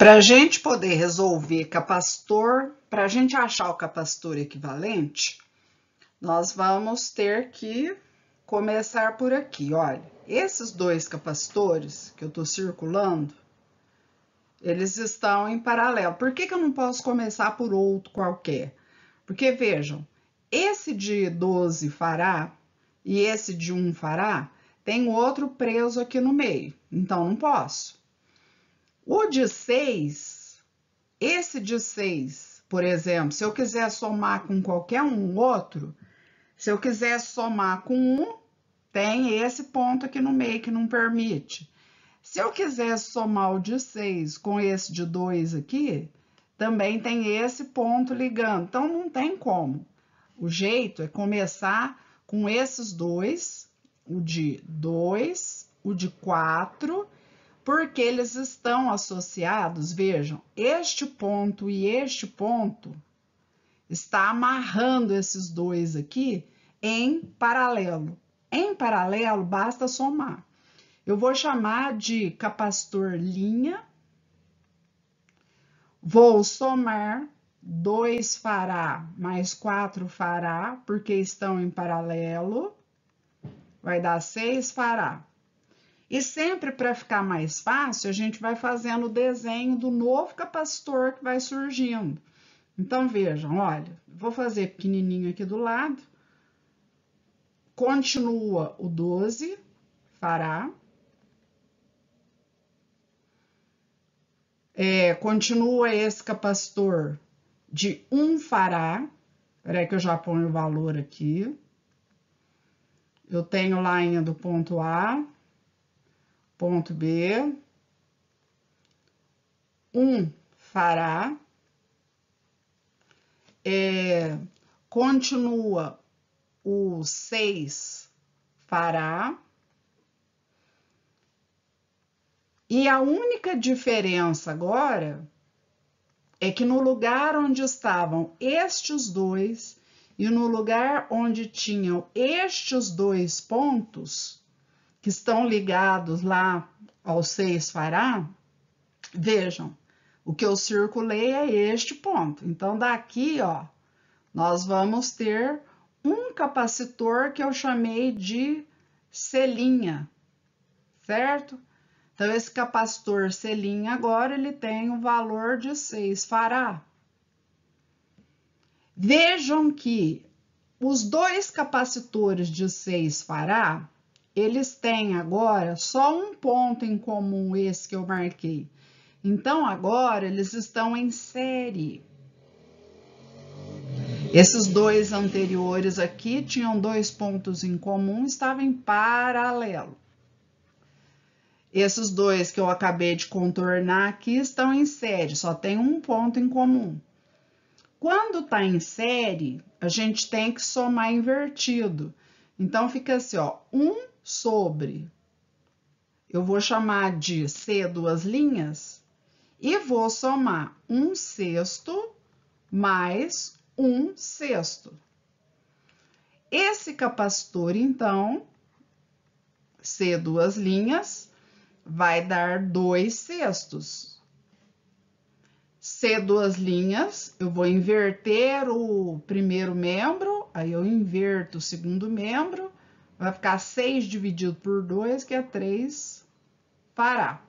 Para a gente poder resolver capacitor, para a gente achar o capacitor equivalente, nós vamos ter que começar por aqui. Olha, esses dois capacitores que eu estou circulando, eles estão em paralelo. Por que eu não posso começar por outro qualquer? Porque, vejam, esse de 12 fará e esse de 1 fará, tem outro preso aqui no meio, então não posso. O de 6, esse de 6, por exemplo, se eu quiser somar com qualquer um outro, se eu quiser somar com 1, tem esse ponto aqui no meio que não permite. Se eu quiser somar o de 6 com esse de 2 aqui, também tem esse ponto ligando. Então, não tem como. O jeito é começar com esses dois, o de 2, o de 4, porque eles estão associados, vejam, este ponto e este ponto está amarrando esses dois aqui em paralelo. Em paralelo, basta somar. Eu vou chamar de capacitor linha, vou somar 2 fará mais 4 fará, porque estão em paralelo, vai dar 6 fará. E sempre para ficar mais fácil, a gente vai fazendo o desenho do novo capacitor que vai surgindo. Então, vejam, olha, vou fazer pequenininho aqui do lado. Continua o 12 fará. Continua esse capacitor de 1 fará. Espera aí que eu já ponho o valor aqui. Eu tenho lá ainda o ponto A, ponto B, 1 fará. Continua o 6 fará. E a única diferença agora é que no lugar onde estavam estes dois e no lugar onde tinham estes dois pontos, que estão ligados lá ao 6 fará, vejam, o que eu circulei é este ponto. Então, daqui, ó, nós vamos ter um capacitor que eu chamei de C', certo? Então, esse capacitor C' agora, ele tem o valor de 6 fará. Vejam que os dois capacitores de 6 fará, eles têm agora só um ponto em comum, esse que eu marquei. Então, agora, eles estão em série. Esses dois anteriores aqui tinham dois pontos em comum, estavam em paralelo. Esses dois que eu acabei de contornar aqui estão em série, só tem um ponto em comum. Quando está em série, a gente tem que somar invertido. Então, fica assim, ó, 1 sobre, eu vou chamar de C duas linhas, e vou somar 1/6 mais 1/6. Esse capacitor, então, C duas linhas, vai dar 2/6. C duas linhas, eu vou inverter o primeiro membro, aí eu inverto o segundo membro, vai ficar 6 dividido por 2, que é 3 fará.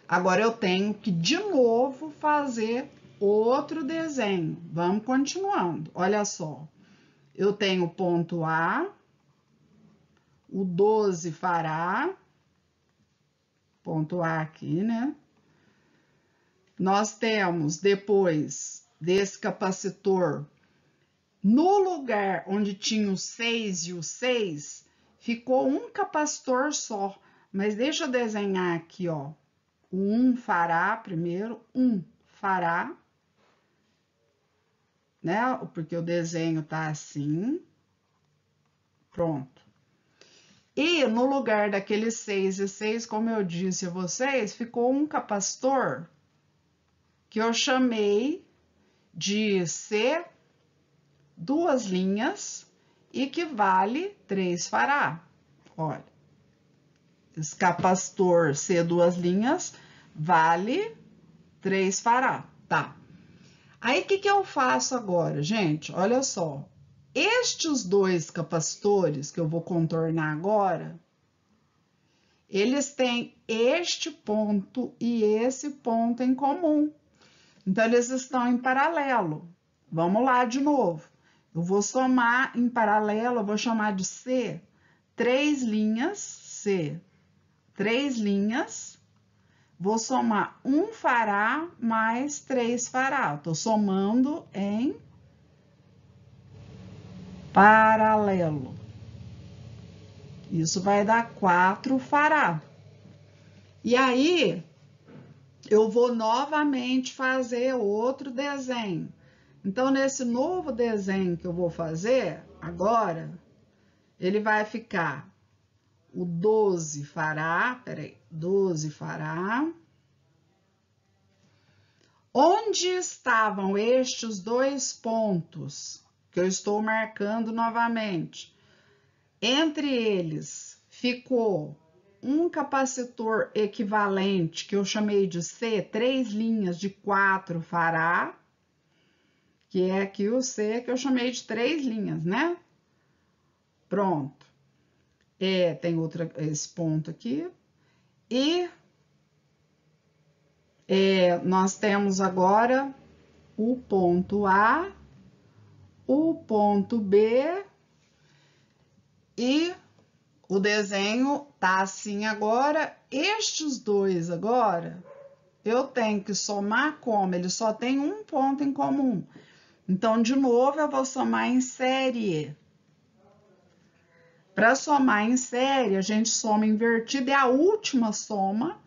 Agora, eu tenho que, de novo, fazer outro desenho. Vamos continuando. Olha só, eu tenho o ponto A, o 12 fará, ponto A aqui, né? Nós temos, depois desse capacitor, no lugar onde tinha o 6 e o 6, ficou um capacitor só. Mas deixa eu desenhar aqui, ó. O 1 fará primeiro, 1 fará, né? Porque o desenho tá assim. Pronto. E no lugar daqueles 6 e 6, como eu disse a vocês, ficou um capacitor que eu chamei de C duas linhas e que vale 3 fará. Olha, esse capacitor C duas linhas vale 3 fará, tá. Aí, o que eu faço agora, gente? Olha só. Estes dois capacitores que eu vou contornar agora, eles têm este ponto e esse ponto em comum. Então, eles estão em paralelo. Vamos lá de novo. Eu vou somar em paralelo, eu vou chamar de C, 3 linhas, C, 3 linhas. Vou somar 1 fará mais 3 fará. Estou somando em paralelo. Isso vai dar 4 fará. E aí, eu vou novamente fazer outro desenho. Então, nesse novo desenho que eu vou fazer agora, ele vai ficar o 12 fará, peraí, 12 fará. Onde estavam estes dois pontos que eu estou marcando novamente? Entre eles ficou um capacitor equivalente, que eu chamei de C, 3 linhas de 4 fará, que é aqui o C que eu chamei de 3 linhas, né? Pronto. Tem esse ponto aqui. E nós temos agora o ponto A, o ponto B e o desenho tá assim agora. Estes dois agora, eu tenho que somar como? Ele só tem um ponto em comum. Então, de novo, eu vou somar em série. Para somar em série, a gente soma invertido, é a última soma.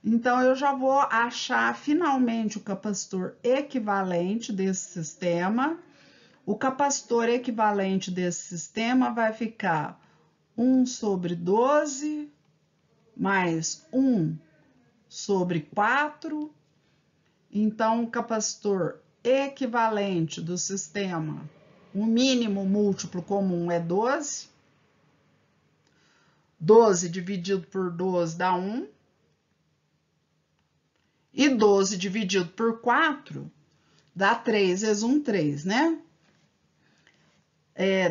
Então, eu já vou achar finalmente o capacitor equivalente desse sistema. O capacitor equivalente desse sistema vai ficar 1 sobre 12 mais 1 sobre 4. Então, o capacitor equivalente do sistema, o mínimo múltiplo comum é 12. 12 dividido por 12 dá 1. E 12 dividido por 4 dá 3 vezes 1, 3, né?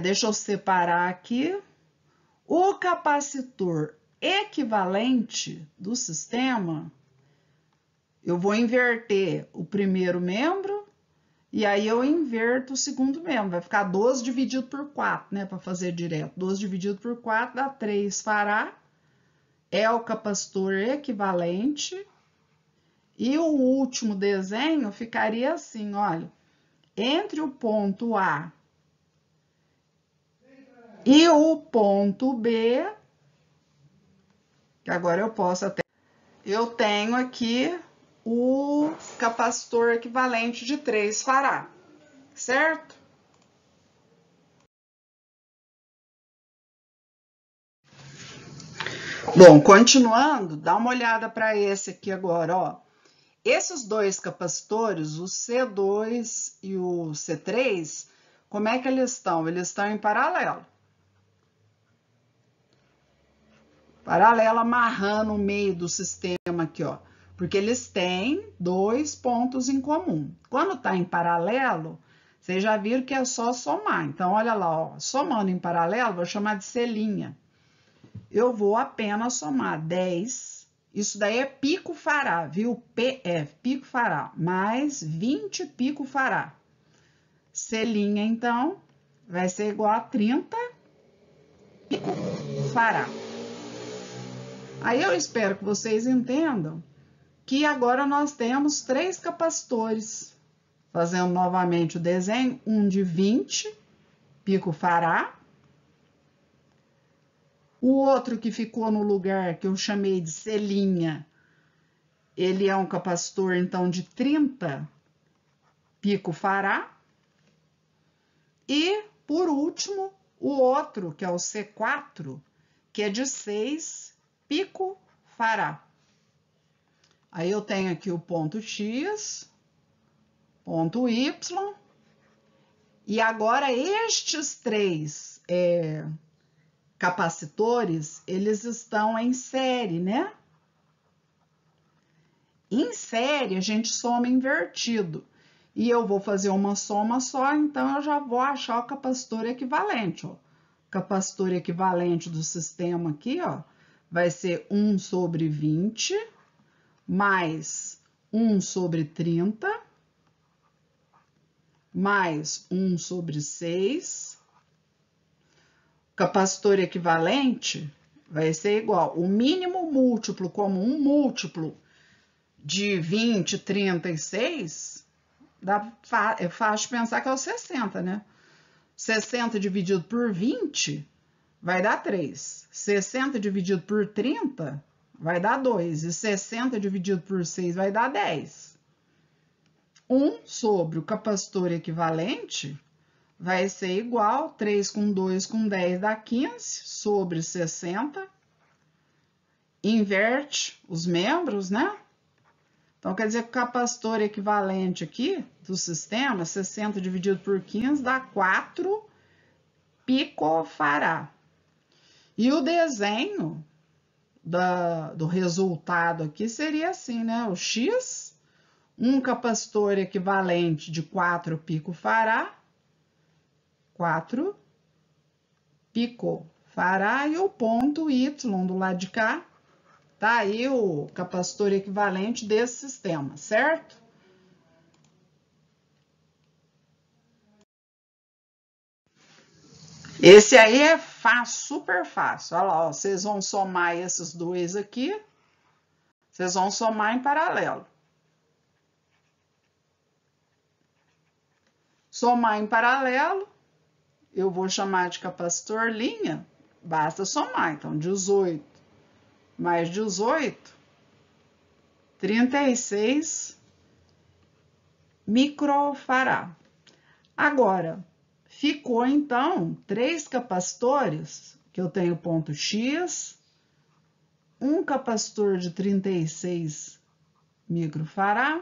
Deixa eu separar aqui. O capacitor equivalente do sistema, eu vou inverter o primeiro membro e aí eu inverto o segundo membro. Vai ficar 12 dividido por 4, né? Para fazer direto. 12 dividido por 4 dá 3 fará. É o capacitor equivalente. E o último desenho ficaria assim, olha. Entre o ponto A e o ponto B, que agora eu posso até... Eu tenho aqui o capacitor equivalente de 3 fará, certo? Bom, continuando, dá uma olhada para esse aqui agora, ó. Esses dois capacitores, o C2 e o C3, como é que eles estão? Eles estão em paralelo. Paralelo amarrando o meio do sistema aqui, ó. Porque eles têm dois pontos em comum. Quando tá em paralelo, vocês já viram que é só somar. Então, olha lá, ó. Somando em paralelo, vou chamar de C'. Eu vou apenas somar 10. Isso daí é pico fará, viu? PF, pico fará, mais 20 pico fará. C', então, vai ser igual a 30 pico fará. Aí eu espero que vocês entendam que agora nós temos 3 capacitores. Fazendo novamente o desenho, um de 20 pico fará. O outro que ficou no lugar que eu chamei de C', ele é um capacitor, então, de 30 pico fará. E, por último, o outro, que é o C4, que é de 6 pico fará. Aí eu tenho aqui o ponto X, ponto Y, e agora estes 3 capacitores, eles estão em série, né? Em série, a gente soma invertido. E eu vou fazer uma soma só, então eu já vou achar o capacitor equivalente. Ó. O capacitor equivalente do sistema aqui, ó, vai ser 1 sobre 20 mais 1 sobre 30 mais 1 sobre 6. O capacitor equivalente vai ser igual. O mínimo múltiplo como um múltiplo de 20, 36, é fácil pensar que é o 60, né? 60 dividido por 20 vai dar 3. 60 dividido por 30 vai dar 2. E 60 dividido por 6 vai dar 10. 1 sobre o capacitor equivalente vai ser igual, 3 com 2 com 10 dá 15, sobre 60. Inverte os membros, né? Então, quer dizer que o capacitor equivalente aqui do sistema, 60 dividido por 15, dá 4 picofará. E o desenho do resultado aqui seria assim, né? O X, um capacitor equivalente de 4 picofará, 4 picofará, e o ponto Y do lado de cá, tá aí o capacitor equivalente desse sistema, certo? Esse aí é fácil, super fácil. Olha lá, ó, vocês vão somar esses dois aqui, vocês vão somar em paralelo. Somar em paralelo, eu vou chamar de capacitor linha, basta somar. Então, 18 mais 18, 36 microfará. Agora, ficou, então, 3 capacitores, que eu tenho ponto X, um capacitor de 36 microfará,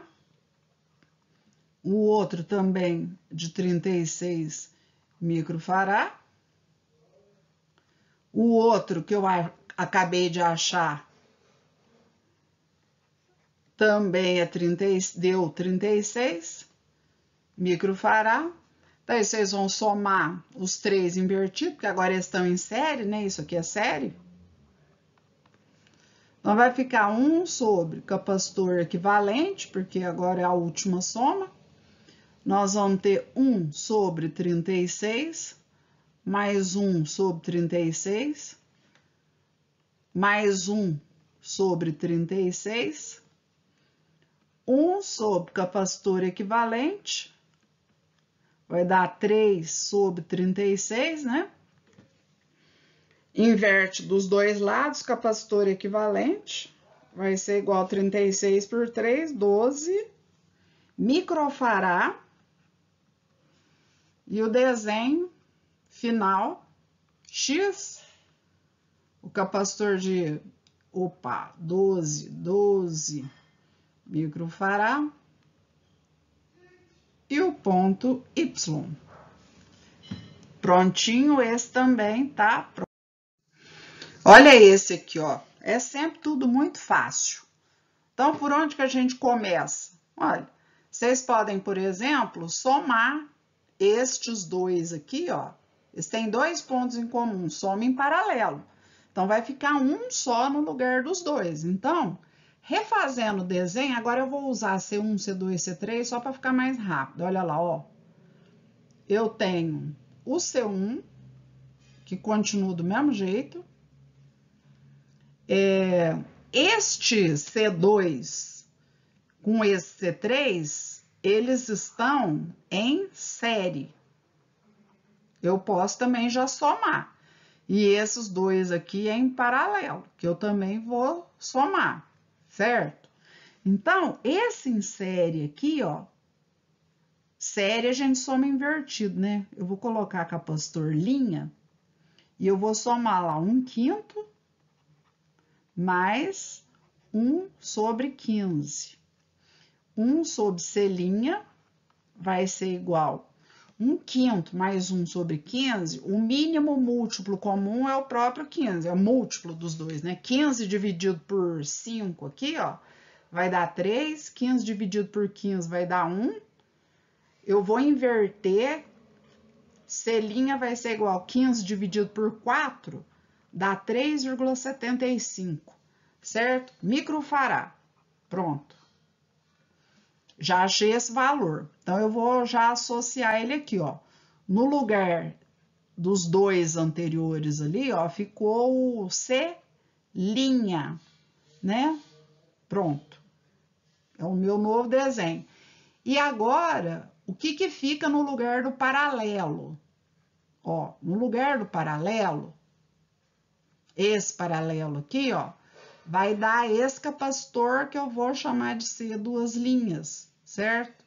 o outro também de 36 microfará, o outro que eu acabei de achar também deu 36 microfará. Daí vocês vão somar os 3 invertidos, porque agora eles estão em série, né? Isso aqui é série. Então, vai ficar 1 sobre capacitor equivalente, porque agora é a última soma. Nós vamos ter 1 sobre 36, mais 1 sobre 36, mais 1 sobre 36, 1 sobre capacitor equivalente, vai dar 3 sobre 36, né? Inverte dos dois lados, capacitor equivalente, vai ser igual a 36 por 3, 12 microfará. E o desenho final, X, o capacitor de, 12 microfará. E o ponto Y. Prontinho, esse também tá pronto. Olha esse aqui, ó. É sempre tudo muito fácil. Então, por onde que a gente começa? Olha, vocês podem, por exemplo, somar estes dois aqui, ó. Eles têm 2 pontos em comum, soma em paralelo. Então, vai ficar um só no lugar dos dois. Então, refazendo o desenho, agora eu vou usar C1, C2, C3 só para ficar mais rápido. Olha lá, ó. Eu tenho o C1, que continua do mesmo jeito. Este C2 com esse C3, eles estão em série. Eu posso também já somar. E esses dois aqui é em paralelo, que eu também vou somar, certo? Então, esse em série aqui, ó, série a gente soma invertido, né? Eu vou colocar capacitor linha e eu vou somar lá 1/5 mais 1 sobre 15. 1 sobre C' vai ser igual 1/5 mais 1 sobre 15. O mínimo múltiplo comum é o próprio 15, é o múltiplo dos dois, né? 15 dividido por 5 aqui, ó, vai dar 3, 15 dividido por 15 vai dar 1. Eu vou inverter, C' vai ser igual a 15 dividido por 4, dá 3,75, certo? Microfarad. Pronto. Já achei esse valor. Então, eu vou já associar ele aqui, ó. No lugar dos dois anteriores ali, ó, ficou o C', né? Pronto. É o meu novo desenho. E agora, o que fica no lugar do paralelo? Ó, no lugar do paralelo, esse paralelo aqui, ó, vai dar esse capacitor que eu vou chamar de C duas linhas, certo?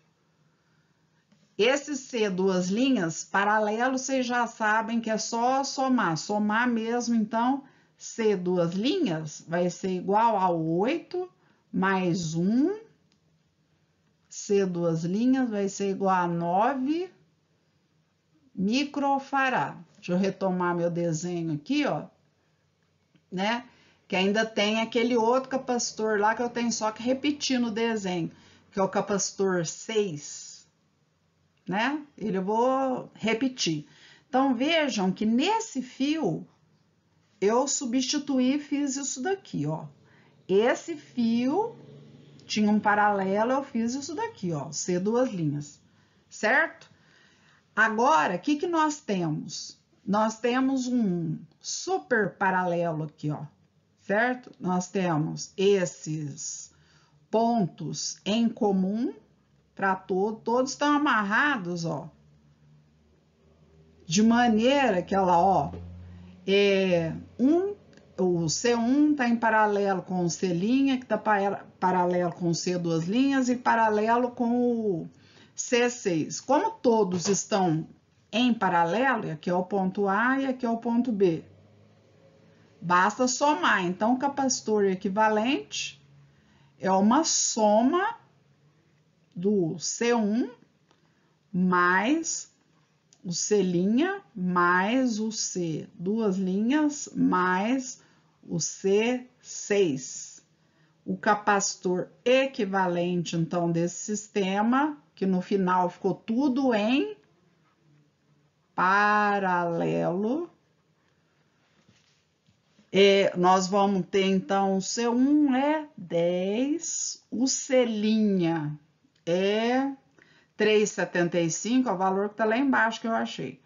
Esse C duas linhas, paralelo, vocês já sabem que é só somar. Somar mesmo, então, C duas linhas vai ser igual a 8 mais 1. C duas linhas vai ser igual a 9 microfarad. Deixa eu retomar meu desenho aqui, ó, né? Que ainda tem aquele outro capacitor lá que eu tenho só que repetir no desenho, que é o capacitor 6, né? Ele eu vou repetir. Então, vejam que nesse fio, eu substituí e fiz isso daqui, ó. Esse fio tinha um paralelo, eu fiz isso daqui, ó, C duas linhas, certo? Agora, o que nós temos? Nós temos um super paralelo aqui, ó, certo? Nós temos esses pontos em comum para todos estão amarrados, ó, de maneira que ela, ó, o C1 está em paralelo com o C', que está paralelo com o C duas linhas e paralelo com o C6. Como todos estão em paralelo, aqui é o ponto A e aqui é o ponto B, basta somar. Então, o capacitor equivalente é uma soma do C1 mais o C' mais o C duas linhas mais o C6. O capacitor equivalente, então, desse sistema, que no final ficou tudo em paralelo, nós vamos ter, então, o C1 é 10, o C' é 3,75, é o valor que tá lá embaixo que eu achei.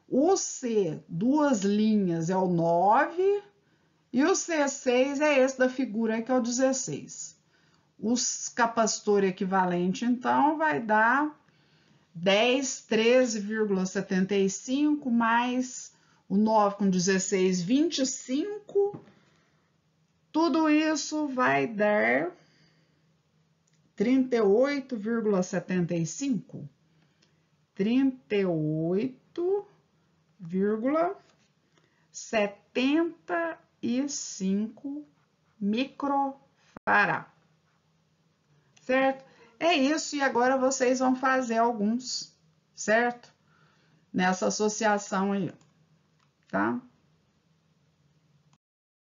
O C duas linhas é o 9 e o C6 é esse da figura aí, que é o 16. O capacitor equivalente, então, vai dar 10, 13,75 mais o 9 com 16, 25. Tudo isso vai dar 38,75. 38,75 microfarad. Certo? É isso, e agora vocês vão fazer alguns, certo? Nessa associação aí, tá?